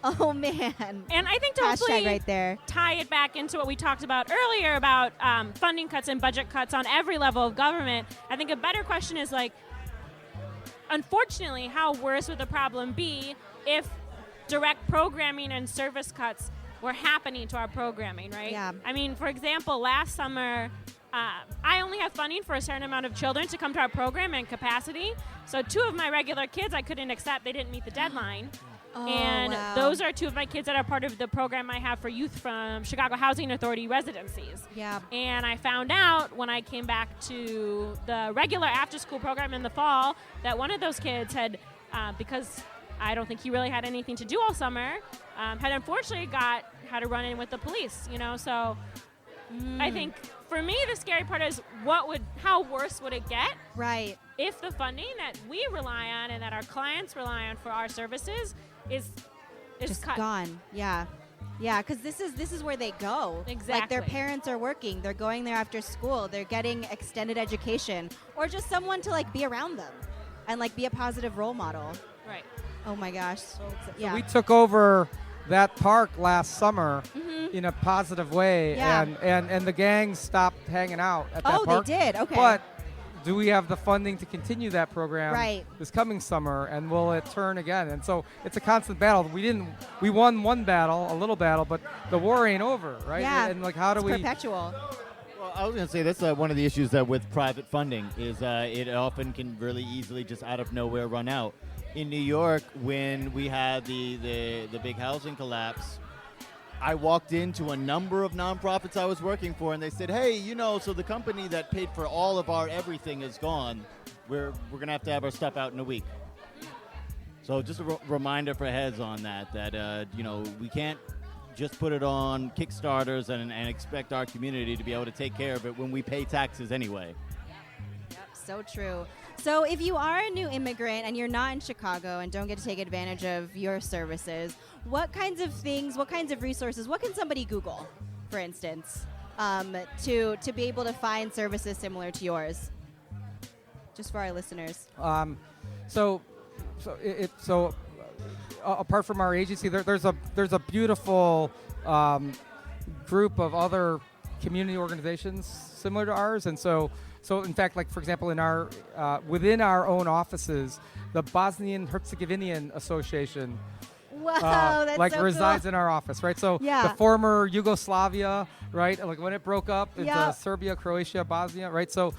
Oh, man. And I think to Hashtag hopefully right there. tie it back into what we talked about earlier about funding cuts and budget cuts on every level of government, I think a better question is unfortunately, how worse would the problem be if direct programming and service cuts were happening to our programming, right? Yeah. I mean, for example, last summer, I only have funding for a certain amount of children to come to our program and capacity. So 2 of my regular kids I couldn't accept. They didn't meet the deadline. Oh, And wow. those are 2 of my kids that are part of the program I have for youth from Chicago Housing Authority residencies. Yeah. And I found out when I came back to the regular after-school program in the fall that one of those kids had, because I don't think he really had anything to do all summer, had unfortunately had to run in with the police, So I think for me the scary part is how worse would it get Right. if the funding that we rely on and that our clients rely on for our services is Just cut. gone. Yeah. Yeah, because this is where they go. Like their Exactly. parents are working. They're going there after school. They're getting extended education or just someone to be around them and be a positive role model. Right. Oh my gosh. Yeah. We took over that park last summer in a positive way, Yeah. and the gangs stopped hanging out at that Oh, park. they did. Okay. But do we have the funding to continue that program Right. this coming summer, and will it turn again? And so it's a constant battle. We won one battle, a little battle, but the war ain't over, right? Yeah. And how do it's we perpetual. Well, I was going to say that's one of the issues that with private funding is it often can really easily just out of nowhere run out. In New York, when we had the big housing collapse, I walked into a number of nonprofits I was working for, and they said, "Hey, so the company that paid for all of our everything is gone. We're going to have our stuff out in a week." So just a reminder for heads on that we can't just put it on Kickstarters and expect our community to be able to take care of it when we pay taxes anyway. Yep, so true. So if you are a new immigrant and you're not in Chicago and don't get to take advantage of your services, what kinds of things, what kinds of resources, what can somebody Google, for instance, to be able to find services similar to yours? Just for our listeners. apart from our agency, there's a beautiful group of other community organizations similar to ours, and so in fact, like for example, in our within our own offices, the Bosnian Herzegovinian Association. Wow, that's like so resides cool. in our office, right? So Yeah. the former Yugoslavia, right? Like when it broke up into Yep. Serbia, Croatia, Bosnia, right? So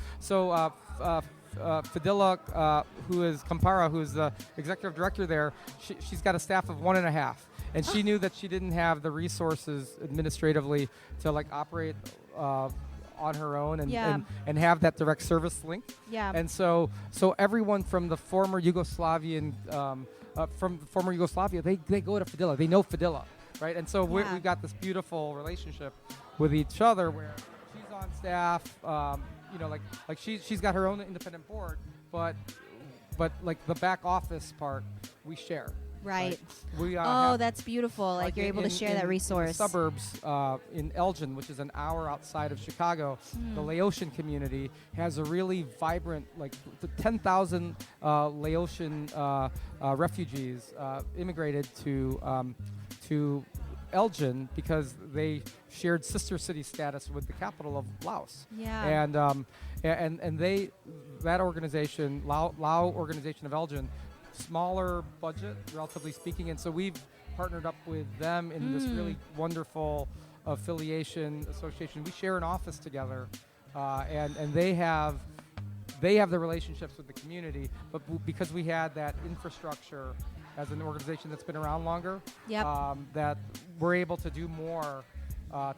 Fadila, who is Kampara, who's the executive director there, she's got a staff of 1.5, and she knew that she didn't have the resources administratively to like operate on her own and have that direct service link. Yeah. And so everyone from the former Yugoslavian they go to Fadila. They know Fadila, right? And so we've got this beautiful relationship with each other where she's on staff, like she's got her own independent board, but like the back office part we share. Right. We that's beautiful. Like you're able to share that resource. In the suburbs in Elgin, which is an hour outside of Chicago, the Laotian community has a really vibrant, like 10,000 Laotian refugees immigrated to Elgin because they shared sister city status with the capital of Laos. Yeah. And that organization, Lao Organization of Elgin, smaller budget, relatively speaking, and so we've partnered up with them in this really wonderful association. We share an office together, and they have the relationships with the community, but because we had that infrastructure as an organization that's been around longer, that we're able to do more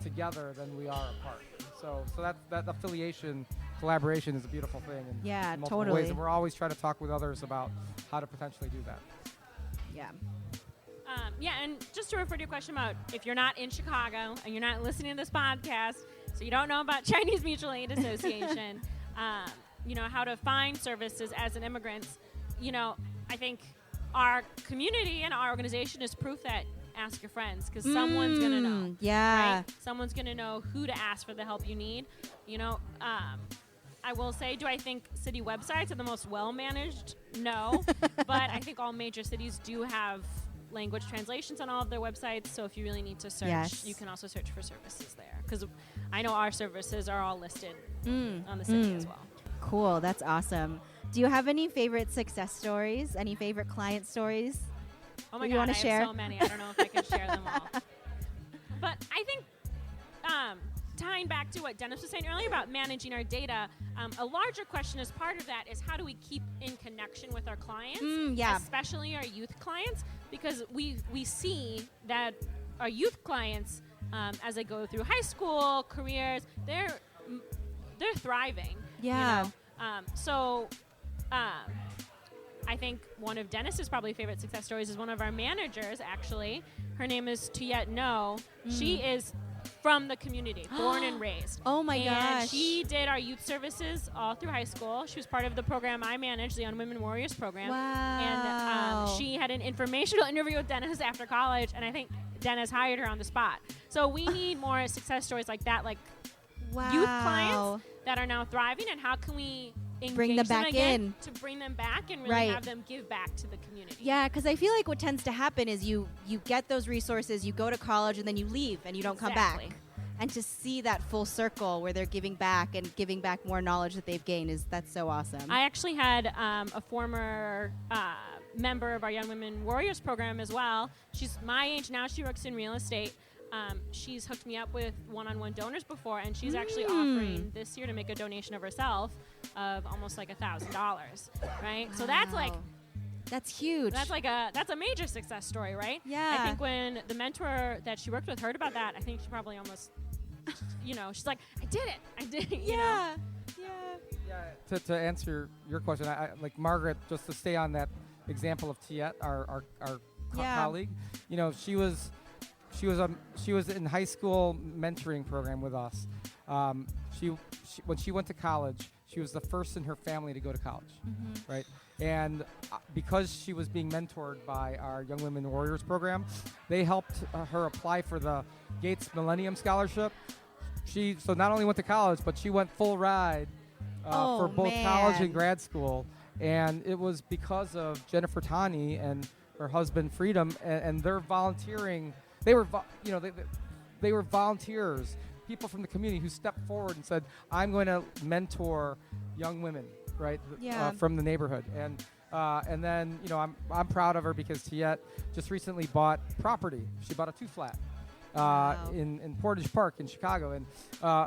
together than we are apart. So that affiliation, collaboration is a beautiful thing in multiple totally. ways, and we're always trying to talk with others about how to potentially do that. Yeah. And just to refer to your question about if you're not in Chicago and you're not listening to this podcast, so you don't know about Chinese Mutual Aid Association, how to find services as an immigrant, I think our community and our organization is proof that ask your friends because someone's going to know. Yeah. Right? Someone's going to know who to ask for the help you need. I will say, do I think city websites are the most well-managed? No. But I think all major cities do have language translations on all of their websites. So if you really need to search, you can also search for services there. Because I know our services are all listed on the city as well. Cool. That's awesome. Do you have any favorite success stories? Any favorite client stories? Oh my you God, want I to share? have so many. I don't know if I can share them all. But I think tying back to what Dennis was saying earlier about managing our data, a larger question as part of that is how do we keep in connection with our clients, especially our youth clients, because we see that our youth clients, as they go through high school, careers, they're thriving. Yeah. I think one of Dennis's probably favorite success stories is one of our managers, actually. Her name is Tuyet No. She is from the community, born and raised. Oh my gosh. She did our youth services all through high school. She was part of the program I managed, the Young Women Warriors program. Wow. And she had an informational interview with Dennis after college, and I think Dennis hired her on the spot. So we need more success stories like that, like youth clients that are now thriving, and how can we bring them back again to bring them back and really have them give back to the community. Yeah, because I feel like what tends to happen is you get those resources, you go to college, and then you leave and you don't come back. And to see that full circle where they're giving back and giving back more knowledge that they've gained that's so awesome. I actually had a former member of our Young Women Warriors program as well. She's my age now. She works in real estate. She's hooked me up with one-on-one donors before, and she's actually offering this year to make a donation of herself of almost like $1,000, right? So that's huge. That's a major success story, right? Yeah. I think when the mentor that she worked with heard about that, I think she probably almost, she's like, I did it. Yeah. Yeah. To answer your question, I like Margaret, just to stay on that example of Tiet, our colleague. She was in high school mentoring program with us. She when she went to college, she was the first in her family to go to college, right? And because she was being mentored by our Young Women Warriors program, they helped her apply for the Gates Millennium Scholarship. She not only went to college, but she went full ride for both college and grad school. And it was because of Jennifer Tani and her husband Freedom, and they're volunteering. They were, they were volunteers, people from the community who stepped forward and said, "I'm going to mentor young women, right, from the neighborhood." And then I'm proud of her because Tiet just recently bought property. She bought a 2-flat. In Portage Park in Chicago, and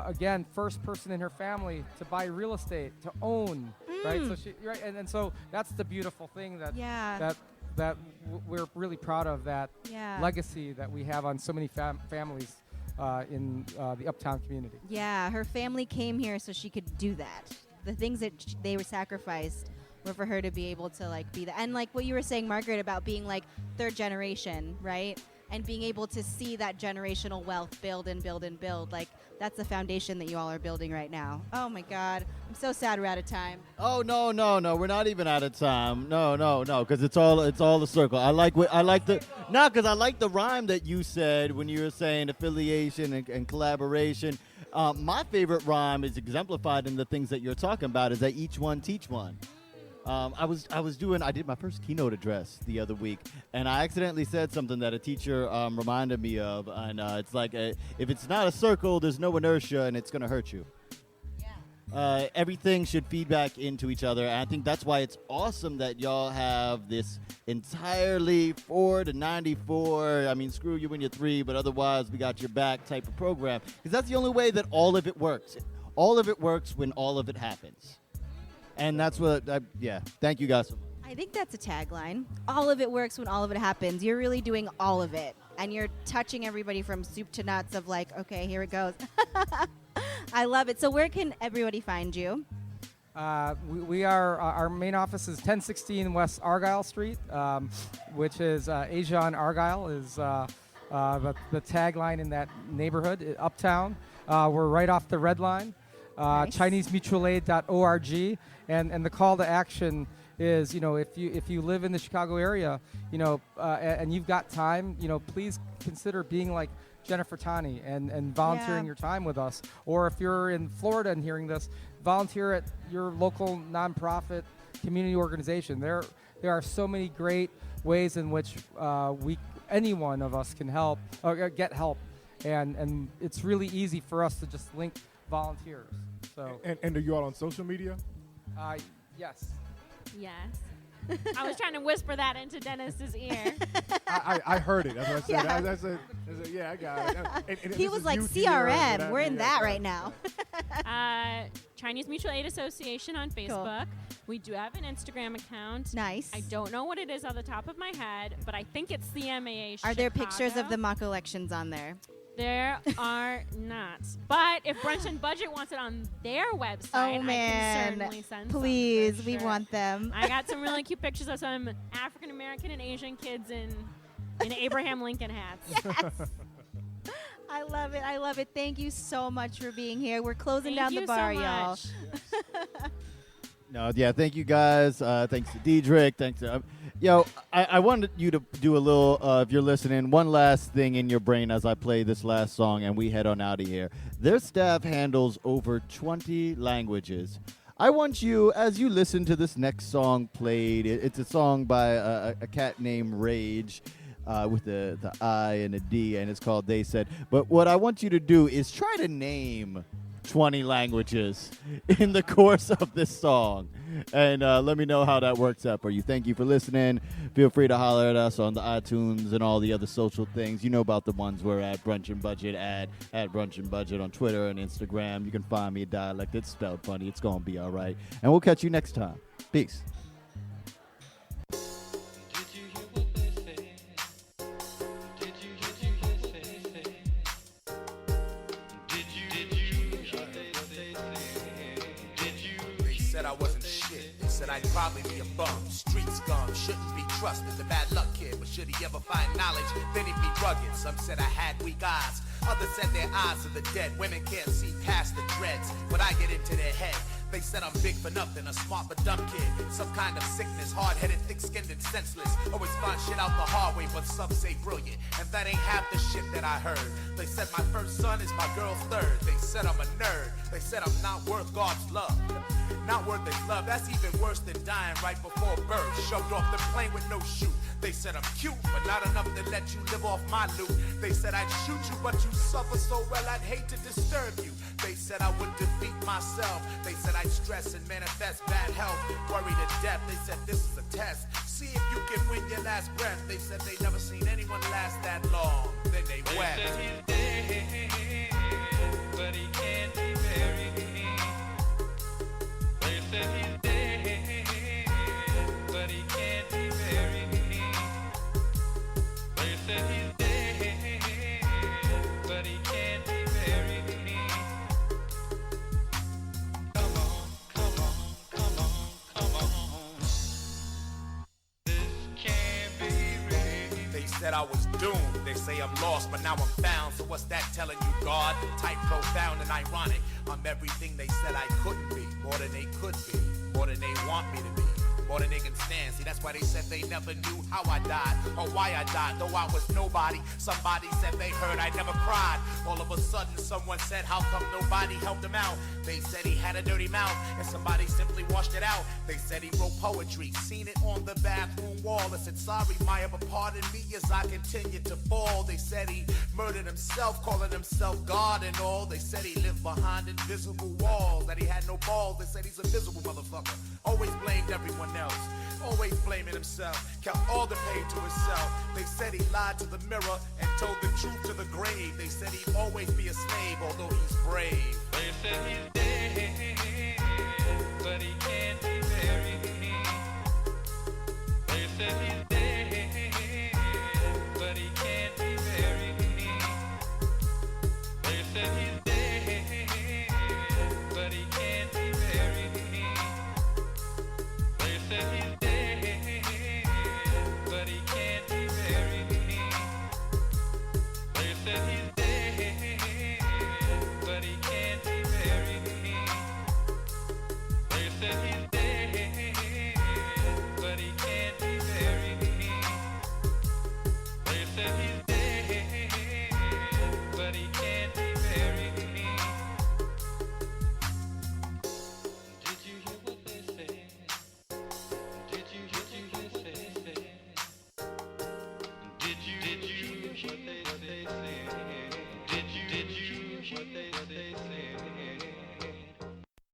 again, first person in her family to buy real estate, to own, right? So and so that's the beautiful thing that we're really proud of, that legacy that we have on so many families in the Uptown community. Yeah, her family came here so she could do that. The things that they were sacrificed were for her to be able to be that. And what you were saying, Margaret, about being third generation, right? And being able to see that generational wealth build and build and build. That's the foundation that you all are building right now. Oh, my God. I'm so sad we're out of time. Oh, no. We're not even out of time. No. Because it's all a circle. I like the rhyme that you said when you were saying affiliation and collaboration. My favorite rhyme is exemplified in the things that you're talking about, is that each one teach one. I did my first keynote address the other week, and I accidentally said something that a teacher reminded me of, and it's if it's not a circle, there's no inertia, and it's going to hurt you. Yeah. Everything should feed back into each other, and I think that's why it's awesome that y'all have this entirely 4 to 94, I mean, screw you when you're 3, but otherwise we got your back type of program, because that's the only way that all of it works. All of it works when all of it happens. And that's what, thank you guys so much. I think that's a tagline. All of it works when all of it happens. You're really doing all of it. And you're touching everybody from soup to nuts of okay, here it goes. I love it. So where can everybody find you? We are, our main office is 1016 West Argyle Street, which is Asian Argyle is the tagline in that neighborhood, Uptown. We're right off the Red Line. Nice. ChineseMutualAid.org, and the call to action is, if you live in the Chicago area, and you've got time, please consider being like Jennifer Tani and volunteering your time with us. Or if you're in Florida and hearing this, volunteer at your local nonprofit community organization. There are so many great ways in which any one of us can help or get help, and it's really easy for us to just link volunteers. So and are you all on social media? Yes. I was trying to whisper that into Dennis's ear. I heard it. That's what I said. I got it. And he was like, CRM. We're in that right now. Chinese Mutual Aid Association on Facebook. Cool. We do have an Instagram account. Nice. I don't know what it is off the top of my head, but I think it's CMAA Chicago. Are there pictures of the mock elections on there? There are not. But if Brunch and Budget wants it on their website, I can certainly send please, some. We want them. I got some really cute pictures of some African American and Asian kids in Abraham Lincoln hats. Yes. I love it. Thank you so much for being here. We're closing down the bar, y'all. No, thank you guys. Thanks to Diedrich. Thanks to I wanted you to do a little, if you're listening, one last thing in your brain as I play this last song and we head on out of here. Their staff handles over 20 languages. I want you, as you listen to this next song played, it's a song by a cat named Rage, with the I and a D, and it's called They Said. But what I want you to do is try to name 20 languages in the course of this song, and let me know how that works out for you. Thank you for listening. Feel free to holler at us on the iTunes and all the other social things. You know about the ones we're at Brunch and Budget, at Brunch and Budget on Twitter and Instagram. You can find me a dialect. It's spelled funny. It's gonna be all right, and we'll catch you next time. Peace. I'd probably be a bum, street scum, shouldn't be trusted, the bad luck kid, but should he ever find knowledge, then he'd be rugged. Some said I had weak eyes, others said their eyes are the dead, women can't see past the dreads, when I get into their head, they said I'm big for nothing, a smart but dumb kid, some kind of sickness, hard-headed, thick-skinned and senseless, always find shit out the hard way, but some say brilliant, and that ain't half the shit that I heard. They said my first son is my girl's third, they said I'm a nerd, they said I'm not worth God's love. Not worth his love, that's even worse than dying right before birth. Shoved off the plane with no chute. They said I'm cute, but not enough to let you live off my loot. They said I'd shoot you, but you suffer so well I'd hate to disturb you. They said I would defeat myself. They said I'd stress and manifest bad health, worry to death. They said this is a test. See if you can win your last breath. They said they never seen anyone last that long. Then they wept. They said he's dead, but he can't be buried. They said he's dead, but he can't be buried. They said he's dead, but he can't be buried. Come on, come on, come on, come on. This can't be real. They said I was doomed. They say I'm lost, but now I'm found. So what's that telling you, God? Tight, profound, and ironic. I'm everything they said I couldn't be. More than they could be. More than they want me to be. More than they can stand. See, that's why they said they never knew how I died or why I died. Though I was nobody, somebody said they heard I never cried. All of a sudden, someone said, how come nobody helped him out? They said he had a dirty mouth, and somebody simply washed it out. They said he wrote poetry, seen it on the bathroom wall. I said, sorry, Maya, but pardon me as I continue to fall. They said he murdered himself, calling himself God and all. They said he lived behind invisible walls, that he had no balls. They said he's a miserable motherfucker. Always blamed everyone else, always blaming himself, kept all the pain to himself. They said he lied to the mirror and told the truth to the grave. They said he'd always be a slave, although he's brave. They said he's dead, but he can't be buried. They said he's dead, but he can't be buried. They said he's dead, but he can't be buried. They said he's dead, but he can't be buried. They said he's dead, but he can't be buried. They said he's